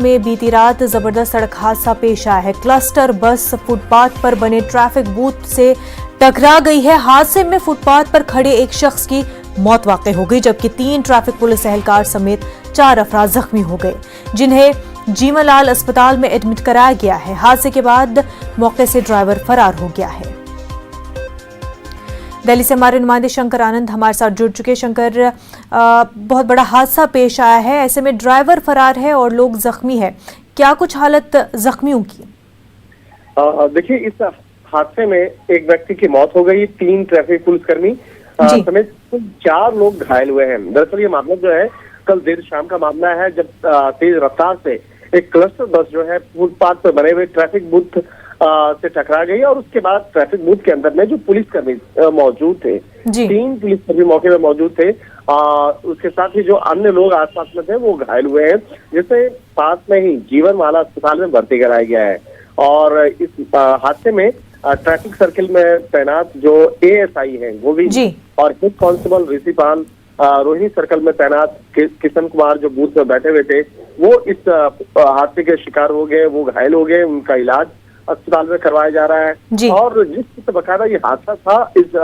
में बीती रात जबरदस्त सड़क हादसा पेश आया है। क्लस्टर बस फुटपाथ पर बने ट्रैफिक बूथ से टकरा गई है। हादसे में फुटपाथ पर खड़े एक शख्स की मौत वाकई हो गई, जबकि 3 ट्रैफिक पुलिस एहलकार समेत 4 अफराद जख्मी हो गए, जिन्हें जीवनलाल अस्पताल में एडमिट कराया गया है। हादसे के बाद मौके से ड्राइवर फरार हो गया है। दिल्ली से हमारे नुमाइंदे शंकर आनंद हमारे साथ जुड़ चुके। शंकर, बहुत बड़ा हादसा पेश आया है, ऐसे में ड्राइवर फरार है और लोग जख्मी है, क्या कुछ हालत जख्मियों की? देखिए, इस हादसे में एक व्यक्ति की मौत हो गई, 3 ट्रैफिक पुलिसकर्मी समेत 4 लोग घायल हुए हैं। दरअसल ये मामला जो है कल देर शाम का मामला है, जब तेज रफ्तार से एक क्लस्टर बस जो है फुटपाथ पर बने हुए ट्रैफिक बूथ से टकरा गई और उसके बाद ट्रैफिक बूथ के अंदर में जो पुलिसकर्मी मौजूद थे, 3 पुलिसकर्मी मौके पर मौजूद थे, उसके साथ ही जो अन्य लोग आसपास में थे वो घायल हुए हैं, जिसे पास में ही जीवनवाला अस्पताल में भर्ती कराया गया है। और इस हादसे में ट्रैफिक सर्किल में तैनात जो एएसआई हैं वो भी और head constable Rishipal, Rohini circle में तैनात किशन कुमार जो बूथ पर बैठे हुए थे, वो इस हादसे के शिकार हो गए, वो घायल हो गए, उनका इलाज अस्पताल में करवाया जा रहा है। और जिस बकायदा ये हादसा था, इस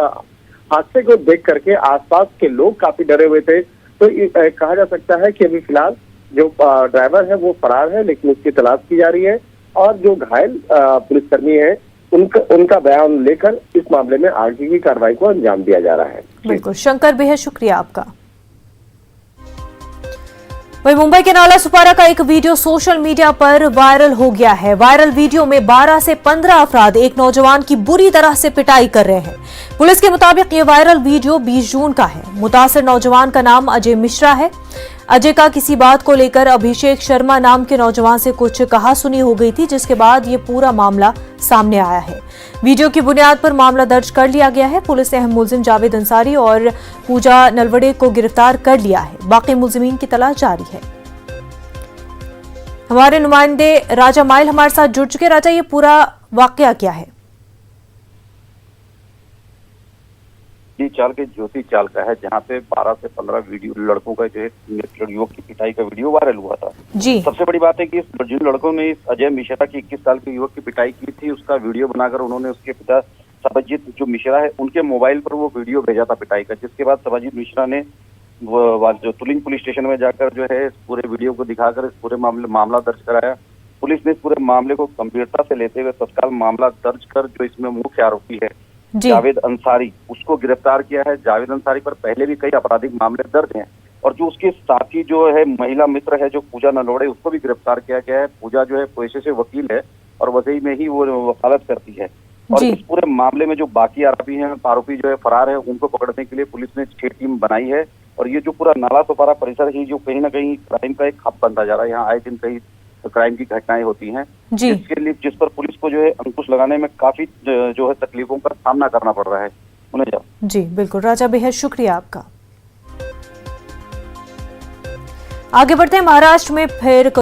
हादसे को देख करके आसपास के लोग काफी डरे हुए थे। तो कहा जा सकता है कि अभी फिलहाल जो ड्राइवर है वो फरार है, लेकिन उसकी तलाश की जा रही है और जो घायल पुलिसकर्मी है उनका बयान लेकर इस मामले में आगे की कार्रवाई को अंजाम दिया जा रहा है। बिल्कुल शंकर, बेहद शुक्रिया आपका। वहीं मुंबई के नाला सुपारा का एक वीडियो सोशल मीडिया पर वायरल हो गया है। वायरल वीडियो में 12 से 15 अफराद एक नौजवान की बुरी तरह से पिटाई कर रहे हैं। पुलिस के मुताबिक ये वायरल वीडियो 20 जून का है। मुतासिर नौजवान का नाम अजय मिश्रा है। अजय का किसी बात को लेकर अभिषेक शर्मा नाम के नौजवान से कुछ कहासुनी हो गई थी, जिसके बाद ये पूरा मामला सामने आया है। वीडियो की बुनियाद पर मामला दर्ज कर लिया गया है। पुलिस ने अहम मुलजिम जावेद अंसारी और पूजा नलवड़े को गिरफ्तार कर लिया है। बाकी मुलजिमीन की तलाश जारी है। हमारे नुमाइंदे राजा माइल हमारे साथ जुड़ चुके। राजा, ये पूरा वाकया क्या है? जी, चाल के ज्योति चाल का है, जहाँ पे 12 से 15 वीडियो लड़कों का जो है युवक की पिटाई का वीडियो वायरल हुआ था। जी, सबसे बड़ी बात है कि जिन लड़कों ने इस अजय मिश्रा की 21 साल के युवक की पिटाई की थी, उसका वीडियो बनाकर उन्होंने उसके पिता सबाजीत जो मिश्रा है उनके मोबाइल पर वो वीडियो भेजा था पिटाई का, जिसके बाद सबाजीत मिश्रा ने जो तुलिंग पुलिस स्टेशन में जाकर जो है इस पूरे वीडियो को दिखाकर इस पूरे मामला दर्ज कराया। पुलिस ने इस पूरे मामले को गंभीरता से लेते हुए तत्काल मामला दर्ज कर जो इसमें मुख्य आरोपी है जावेद अंसारी, उसको गिरफ्तार किया है। जावेद अंसारी पर पहले भी कई आपराधिक मामले दर्ज हैं और जो उसके साथी जो है महिला मित्र है जो पूजा नलवड़े, उसको भी गिरफ्तार किया गया है। पूजा जो है पेशे से वकील है और वजही में ही वो वकालत करती है। और इस पूरे मामले में जो बाकी आरोपी जो है फरार है, उनको पकड़ने के लिए पुलिस ने 6 टीम बनाई है। और ये जो पूरा नाला सुपारा परिसर ही जो कहीं ना कहीं क्राइम का एक हब बनता जा रहा है, यहाँ आए दिन कई क्राइम की घटनाएं होती हैं, जिसके लिए जिस पर पुलिस को जो है अंकुश लगाने में काफी जो है तकलीफों का सामना करना पड़ रहा है उन्हें। जी बिल्कुल राजा, बेहद शुक्रिया आपका। आगे बढ़ते हैं महाराष्ट्र में फिर